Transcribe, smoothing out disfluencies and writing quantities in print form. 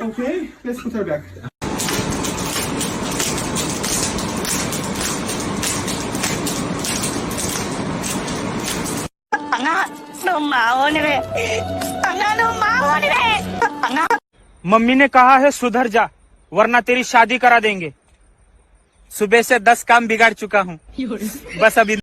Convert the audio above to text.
Okay, let's put her back. Mummy ने कहा है सुधर जा वरना तेरी शादी करा देंगे। सुबह से 10 काम बिगाड़ चुका हूँ, बस अभी